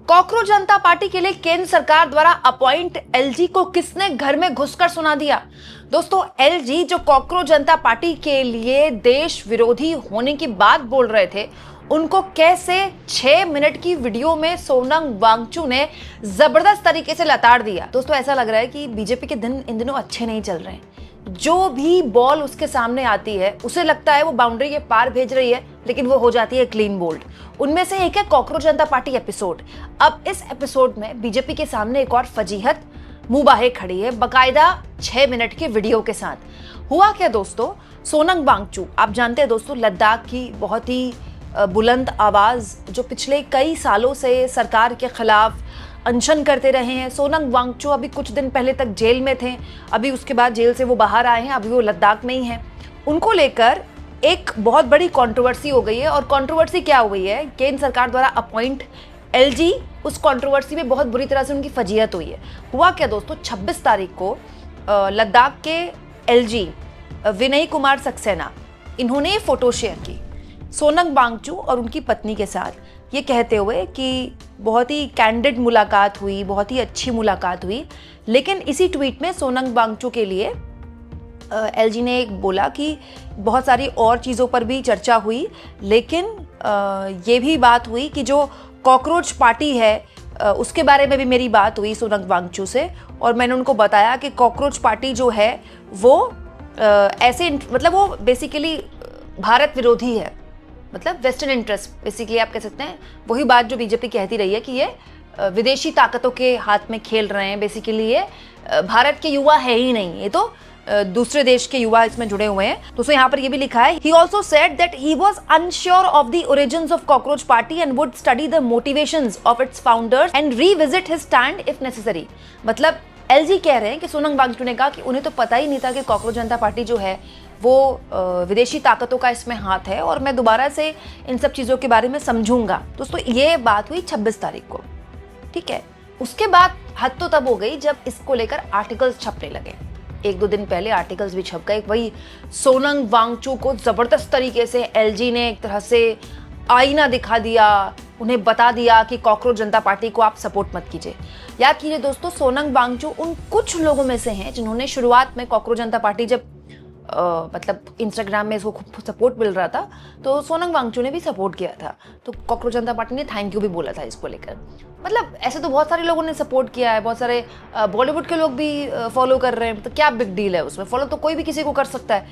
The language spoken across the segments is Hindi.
कॉकरोच जनता पार्टी के लिए केंद्र सरकार द्वारा अपॉइंट एलजी को किसने घर में घुसकर सुना दिया। दोस्तों, एलजी जो कॉकरोच जनता पार्टी के लिए देश विरोधी होने की बात बोल रहे थे, उनको कैसे 6 मिनट की वीडियो में सोनम वांगचुक ने जबरदस्त तरीके से लताड़ दिया। दोस्तों, ऐसा लग रहा है कि बीजेपी के दिन इन दिनों अच्छे नहीं चल रहे हैं। जो भी बॉल उसके सामने आती है उसे लगता है वो बाउंड्री के पार भेज रही है, लेकिन वो हो जाती है क्लीन बोल्ड। उनमें से एक है कॉकरोच जनता पार्टी एपिसोड। अब इस एपिसोड में बीजेपी के सामने एक और फजीहत मुंह खड़ी है, बकायदा 6 मिनट के वीडियो के साथ। हुआ क्या दोस्तों, सोनम वांगचुक, आप जानते हैं दोस्तों, लद्दाख की बहुत ही बुलंद आवाज जो पिछले कई सालों से सरकार के खिलाफ अनशन करते रहे हैं। सोनम वांगचुक अभी कुछ दिन पहले तक जेल में थे, अभी उसके बाद जेल से वो बाहर आए हैं, अभी वो लद्दाख में ही हैं। उनको लेकर एक बहुत बड़ी कंट्रोवर्सी हो गई है। और कंट्रोवर्सी क्या हो गई है, केंद्र सरकार द्वारा अपॉइंट एलजी, उस कंट्रोवर्सी में बहुत बुरी तरह से उनकी फजीहत हुई है। हुआ क्या दोस्तों, 26 तारीख को लद्दाख के एलजी विनय कुमार सक्सेना, इन्होंने फोटो शेयर की सोनम वांगचुक और उनकी पत्नी के साथ, ये कहते हुए कि बहुत ही कैंडिड मुलाकात हुई, बहुत ही अच्छी मुलाकात हुई। लेकिन इसी ट्वीट में सोनम वांगचुक के लिए एलजी ने एक बोला कि बहुत सारी और चीज़ों पर भी चर्चा हुई, लेकिन ये भी बात हुई कि जो कॉकरोच पार्टी है उसके बारे में भी मेरी बात हुई सोनम वांगचुक से। और मैंने उनको बताया कि कॉकरोच पार्टी जो है वो ऐसे, मतलब वो बेसिकली भारत विरोधी है, मतलब वेस्टर्न इंटरेस्ट बेसिकली आप कह सकते हैं। वही बात जो बीजेपी कहती रही है कि ये विदेशी ताकतों के हाथ में खेल रहे हैं। बेसिकली ये भारत के युवा है ही नहीं, ये तो दूसरे देश के युवा इसमें जुड़े हुए हैं। दोस्तों, यहाँ पर ये भी लिखा है, he also said that he was unsure of the origins of cockroach party and would study the motivations of its founders and revisit his stand if necessary। मतलब एलजी कह रहे हैं कि सोनम वांगचुक ने कहा कि उन्हें तो पता ही नहीं था कि कॉकरोच जनता पार्टी जो है वो विदेशी ताकतों का इसमें हाथ है, और मैं दोबारा से इन सब चीज़ों के बारे में समझूंगा। दोस्तों, ये बात हुई 26 तारीख को, ठीक है। उसके बाद हद तो तब हो गई जब इसको लेकर आर्टिकल्स छपने लगे। 1-2 दिन पहले आर्टिकल्स भी छप गए। वही सोनम वांगचुक को जबरदस्त तरीके से एलजी ने एक तरह से आईना दिखा दिया, उन्हें बता दिया कि कॉकरोच जनता पार्टी को आप सपोर्ट मत कीजिए। याद कीजिए दोस्तों, सोनम वांगचुक उन कुछ लोगों में से हैं जिन्होंने शुरुआत में कॉकरोच जनता पार्टी जब मतलब इंस्टाग्राम में इसको खूब सपोर्ट मिल रहा था, तो सोनम वांगचुक ने भी सपोर्ट किया था। तो कॉकरोच जनता पार्टी ने थैंक यू भी बोला था इसको लेकर। मतलब ऐसे तो बहुत सारे लोगों ने सपोर्ट किया है, बहुत सारे बॉलीवुड के लोग भी फॉलो कर रहे हैं, तो क्या बिग डील है उसमें, फॉलो तो कोई भी किसी को कर सकता है।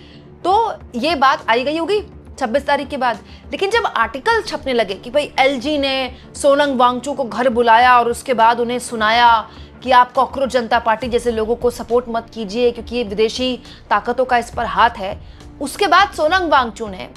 तो ये बात आई गई होगी 26 तारीख के बाद। लेकिन जब आर्टिकल छपने लगे कि भाई एलजी ने सोनम वांगचुक को घर बुलाया और उसके बाद उन्हें सुनाया कि आप कॉकरोच जनता पार्टी जैसे लोगों को सपोर्ट मत कीजिए क्योंकि ये विदेशी ताकतों का इस पर हाथ है, उसके बाद सोनम वांगचुक ने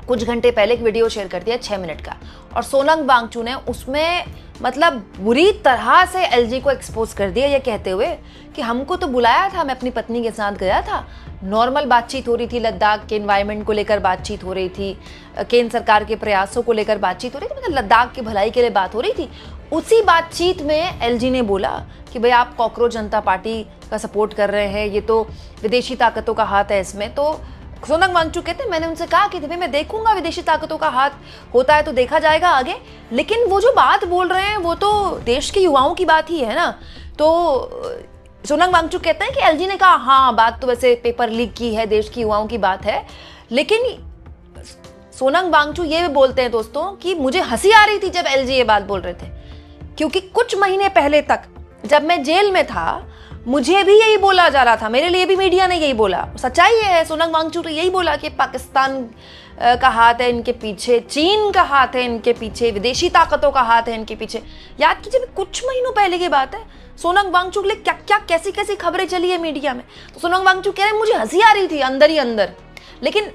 कुछ घंटे पहले एक वीडियो शेयर कर दिया 6 मिनट का। और सोनम वांगचुक ने उसमें मतलब बुरी तरह से एलजी को एक्सपोज कर दिया, ये कहते हुए कि हमको तो बुलाया था, मैं अपनी पत्नी के साथ गया था, नॉर्मल बातचीत हो रही थी, लद्दाख के एनवायरनमेंट को लेकर बातचीत हो रही थी, केंद्र सरकार के प्रयासों को लेकर बातचीत हो रही थी, मतलब लद्दाख की भलाई के लिए बात हो रही थी। उसी बातचीत में एलजी ने बोला कि भाई आप कॉकरोच जनता पार्टी का सपोर्ट कर रहे हैं, ये तो विदेशी ताकतों का हाथ है इसमें। तो सोनम वांगचुक कहते हैं, मैंने उनसे कहा कि भाई मैं देखूंगा, विदेशी ताकतों का हाथ होता है तो देखा जाएगा आगे, लेकिन वो जो बात बोल रहे हैं वो तो देश के युवाओं की बात ही है ना। तो सोनम वांगचुक कहते हैं कि एलजी ने कहा हाँ, बात तो वैसे पेपर लीक की है, देश की युवाओं की बात है, लेकिन सोनम वांगचुक ये भी बोलते हैं दोस्तों कि मुझे हंसी आ रही थी जब एलजी ये बात बोल रहे थे, क्योंकि कुछ महीने पहले तक जब मैं जेल में था मुझे भी यही बोला जा रहा था, मेरे लिए भी मीडिया ने यही बोला। सच्चाई ये है, सोनम वांगचुक ने यही बोला कि पाकिस्तान का हाथ है इनके पीछे, चीन का हाथ है इनके पीछे, विदेशी ताकतों का हाथ है इनके पीछे। याद कीजिए कुछ महीनों पहले की बात है, सोनम वांगचुक ले क्या क्या कैसी कैसी खबरें चली है मीडिया में। तो सोनम वांगचुक कह रहे हैं मुझे हंसी आ रही थी अंदर ही अंदर, लेकिन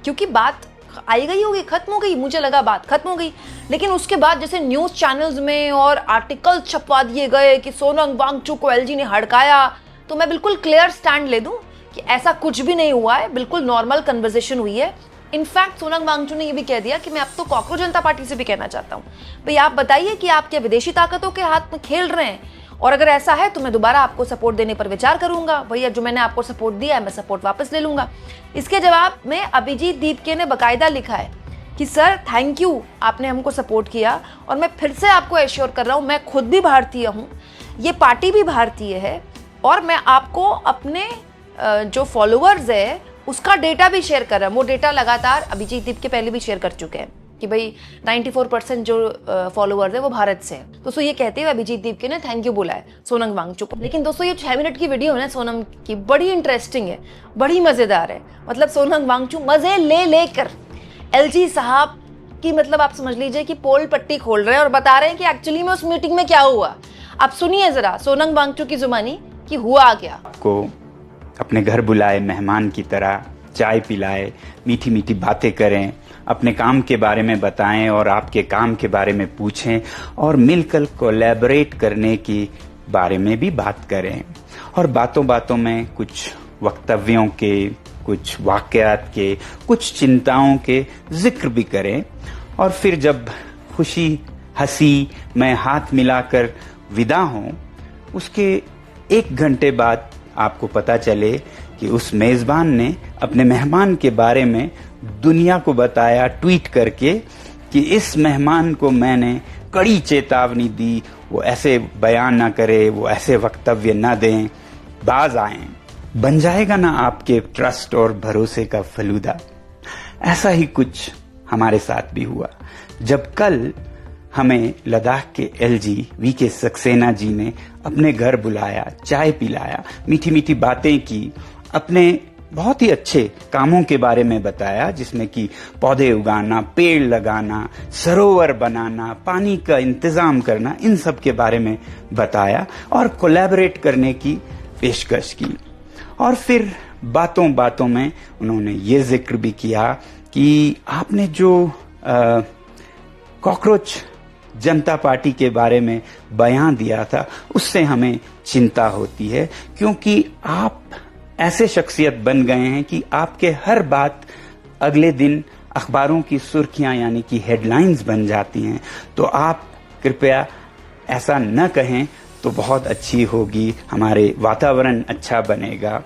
क्योंकि बात आई गई होगी, खत्म हो गई, मुझे लगा बात खत्म हो गई। लेकिन उसके बाद जैसे न्यूज़ चैनल्स में और आर्टिकल छपवा दिए गए कि सोनम वांगचुक को एलजी ने हड़काया, तो मैं बिल्कुल क्लियर स्टैंड ले दूं कि ऐसा कुछ भी नहीं हुआ है, बिल्कुल नॉर्मल कन्वर्सेशन हुई है। इनफैक्ट सोनम वांगचुक ने ये भी कह दिया कि मैं अब तो कॉकरोच जनता पार्टी से भी कहना चाहता हूँ, भाई आप बताइए कि आप क्या विदेशी ताकतों के हाथ में खेल रहे हैं, और अगर ऐसा है तो मैं दोबारा आपको सपोर्ट देने पर विचार करूंगा। भैया जो मैंने आपको सपोर्ट दिया है मैं सपोर्ट वापस ले लूंगा। इसके जवाब में अभिजीत दीपके ने बकायदा लिखा है कि सर थैंक यू, आपने हमको सपोर्ट किया, और मैं फिर से आपको एश्योर कर रहा हूँ, मैं खुद भी भारतीय हूँ, ये पार्टी भी भारतीय है, और मैं आपको अपने जो फॉलोअर्स है उसका डेटा भी शेयर कर रहा हूँ। वो डेटा लगातार अभिजीत दीप के पहले भी शेयर कर चुके हैं कि भाई 94% जो फॉलोअर्स है वो भारत से है। दोस्तों ये कहते हुए अभिजीत दीप के ने थैंक यू बोला है सोनम वांगचुक को। लेकिन दोस्तों ये 6 मिनट की वीडियो है ना सोनम की, बड़ी इंटरेस्टिंग है, बड़ी मजेदार है। मतलब सोनम वांगचुक मजे ले लेकर एलजी साहब की, मतलब आप समझ लीजिए कि पोल पट्टी खोल रहे हैं और बता रहे हैं कि एक्चुअली में उस मीटिंग में क्या हुआ। आप सुनिए जरा सोनम वांगचुक की जुबानी कि हुआ क्या। को अपने घर बुलाए, मेहमान की तरह चाय पिलाए, मीठी मीठी बातें करें, अपने काम के बारे में बताएं और आपके काम के बारे में पूछें, और मिलकर कोलैबोरेट करने की बारे में भी बात करें, और बातों बातों में कुछ वक्तव्यों के, कुछ वाकयात के, कुछ चिंताओं के जिक्र भी करें, और फिर जब खुशी हंसी में हाथ मिलाकर विदा हों, उसके 1 घंटे बाद आपको पता चले कि उस मेजबान ने अपने मेहमान के बारे में दुनिया को बताया ट्वीट करके कि इस मेहमान को मैंने कड़ी चेतावनी दी, वो ऐसे बयान ना करे, वो ऐसे वक्तव्य ना दें, बाज आएं। बन जाएगा ना आपके ट्रस्ट और भरोसे का फलूदा। ऐसा ही कुछ हमारे साथ भी हुआ जब कल हमें लद्दाख के एलजी वीके सक्सेना जी ने अपने घर बुलाया, चाय पिलाया, मीठी मीठी बातें की, अपने बहुत ही अच्छे कामों के बारे में बताया, जिसमें कि पौधे उगाना, पेड़ लगाना, सरोवर बनाना, पानी का इंतजाम करना, इन सब के बारे में बताया और कोलैबोरेट करने की पेशकश की। और फिर बातों बातों में उन्होंने ये जिक्र भी किया कि आपने जो कॉकरोच जनता पार्टी के बारे में बयान दिया था, उससे हमें चिंता होती है, क्योंकि आप ऐसे शख्सियत बन गए हैं कि आपके हर बात अगले दिन अखबारों की सुर्खियां यानी कि हेडलाइंस बन जाती हैं। तो आप कृपया ऐसा न कहें तो बहुत अच्छी होगी, हमारे वातावरण अच्छा बनेगा।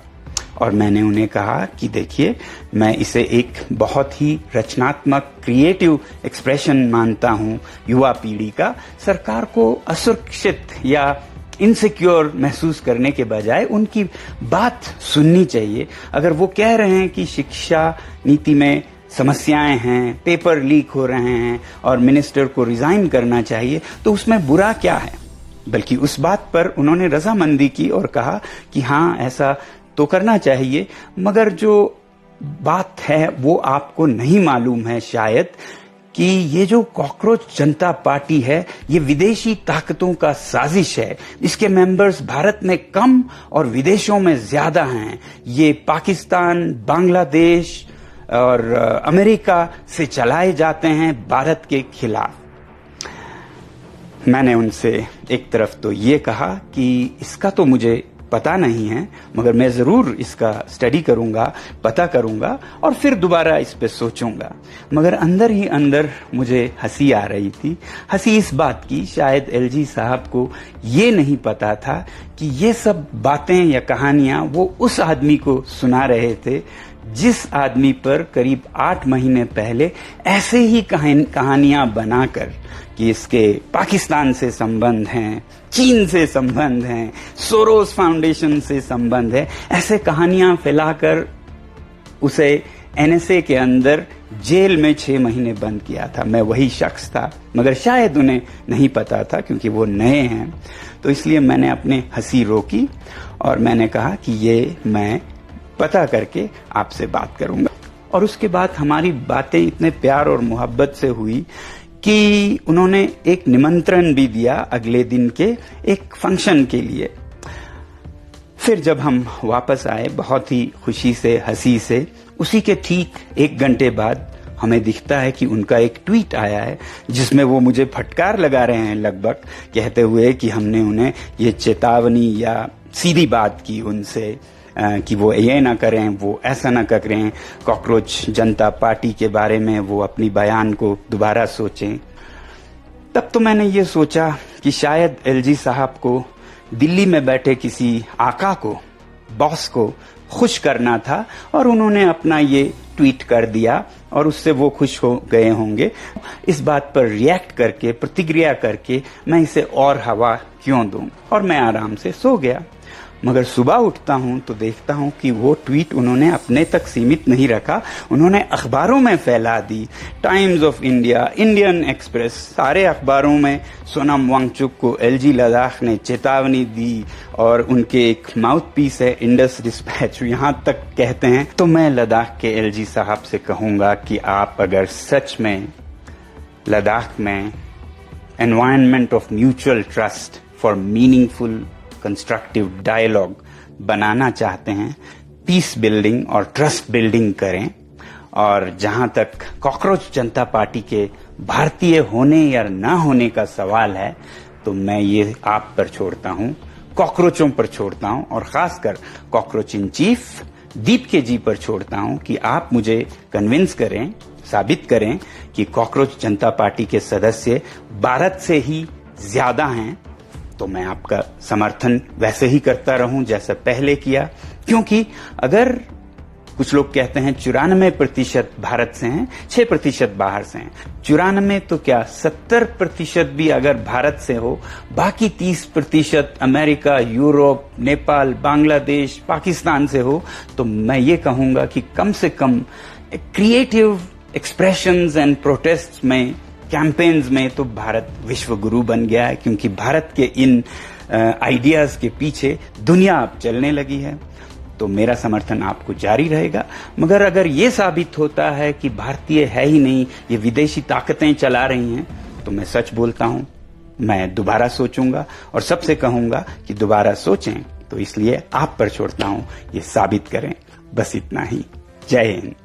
और मैंने उन्हें कहा कि देखिए, मैं इसे एक बहुत ही रचनात्मक क्रिएटिव एक्सप्रेशन मानता हूं युवा पीढ़ी का। सरकार को असुरक्षित या इनसिक्योर महसूस करने के बजाय उनकी बात सुननी चाहिए। अगर वो कह रहे हैं कि शिक्षा नीति में समस्याएं हैं, पेपर लीक हो रहे हैं और मिनिस्टर को रिजाइन करना चाहिए, तो उसमें बुरा क्या है। बल्कि उस बात पर उन्होंने रजामंदी की और कहा कि हाँ, ऐसा तो करना चाहिए, मगर जो बात है वो आपको नहीं मालूम है शायद कि ये जो कॉकरोच जनता पार्टी है ये विदेशी ताकतों का साजिश है। इसके मेंबर्स भारत में कम और विदेशों में ज्यादा हैं। ये पाकिस्तान, बांग्लादेश और अमेरिका से चलाए जाते हैं भारत के खिलाफ। मैंने उनसे एक तरफ तो ये कहा कि इसका तो मुझे पता नहीं है, मगर मैं जरूर इसका स्टडी करूंगा, पता करूंगा और फिर दोबारा इस पे सोचूंगा। मगर अंदर ही अंदर मुझे हंसी आ रही थी। हंसी इस बात की, शायद एलजी साहब को ये नहीं पता था कि ये सब बातें या कहानियां वो उस आदमी को सुना रहे थे जिस आदमी पर करीब 8 महीने पहले ऐसे ही कहानियां बनाकर कि इसके पाकिस्तान से संबंध हैं, चीन से संबंध हैं, सोरोस फाउंडेशन से संबंध है, ऐसे कहानियां फैलाकर उसे एनएसए के अंदर जेल में 6 महीने बंद किया था। मैं वही शख्स था, मगर शायद उन्हें नहीं पता था क्योंकि वो नए हैं। तो इसलिए मैंने अपनी हंसी रोकी और मैंने कहा कि ये मैं पता करके आपसे बात करूंगा। और उसके बाद हमारी बातें इतने प्यार और मोहब्बत से हुई कि उन्होंने एक निमंत्रण भी दिया अगले दिन के एक फंक्शन के लिए। फिर जब हम वापस आए बहुत ही खुशी से, हंसी से, उसी के ठीक 1 घंटे बाद हमें दिखता है कि उनका एक ट्वीट आया है जिसमें वो मुझे फटकार लगा रहे हैं, लगभग कहते हुए कि हमने उन्हें ये चेतावनी या सीधी बात की उनसे कि वो ये ना करें, वो ऐसा ना करें, कॉकरोच जनता पार्टी के बारे में वो अपनी बयान को दोबारा सोचें। तब तो मैंने ये सोचा कि शायद एलजी साहब को दिल्ली में बैठे किसी आका को, बॉस को खुश करना था और उन्होंने अपना ये ट्वीट कर दिया और उससे वो खुश हो गए होंगे। इस बात पर रिएक्ट करके, प्रतिक्रिया करके मैं इसे और हवा क्यों दूं, और मैं आराम से सो गया। मगर सुबह उठता हूं तो देखता हूं कि वो ट्वीट उन्होंने अपने तक सीमित नहीं रखा, उन्होंने अखबारों में फैला दी। Times of India, Indian Express, सारे अखबारों में सोनम वांगचुक को एलजी लद्दाख ने चेतावनी दी और उनके एक माउथ पीस है इंडस डिस्पैच, यहां तक कहते हैं। तो मैं लद्दाख के एलजी साहब से कहूंगा कि आप अगर सच में लद्दाख में environment of mutual trust for meaningful constructive dialogue बनाना चाहते हैं, पीस बिल्डिंग और ट्रस्ट बिल्डिंग करें। और जहां तक कॉकरोच जनता पार्टी के भारतीय होने या ना होने का सवाल है, तो मैं ये आप पर छोड़ता हूं, कॉकरोचों पर छोड़ता हूं, और खासकर कॉकरोच इन चीफ दीपके जी पर छोड़ता हूं कि आप मुझे कन्विंस करें, साबित करें कि कॉकरोच जनता पार्टी के सदस्य भारत से ही ज्यादा हैं। तो मैं आपका समर्थन वैसे ही करता रहूं जैसा पहले किया, क्योंकि अगर कुछ लोग कहते हैं 94% भारत से हैं, 6% बाहर से हैं, 94 तो क्या 70% भी अगर भारत से हो, बाकी 30% अमेरिका, यूरोप, नेपाल, बांग्लादेश, पाकिस्तान से हो, तो मैं ये कहूंगा कि कम से कम क्रिएटिव एक्सप्रेशंस एंड प्रोटेस्ट में, कैंपेन्स में तो भारत विश्व गुरु बन गया है, क्योंकि भारत के इन आइडियाज के पीछे दुनिया अब चलने लगी है। तो मेरा समर्थन आपको जारी रहेगा। मगर अगर ये साबित होता है कि भारतीय है ही नहीं, ये विदेशी ताकतें चला रही हैं, तो मैं सच बोलता हूं, मैं दोबारा सोचूंगा और सबसे कहूंगा कि दोबारा सोचें। तो इसलिए आप पर छोड़ता हूं, ये साबित करें। बस इतना ही। जय हिंद।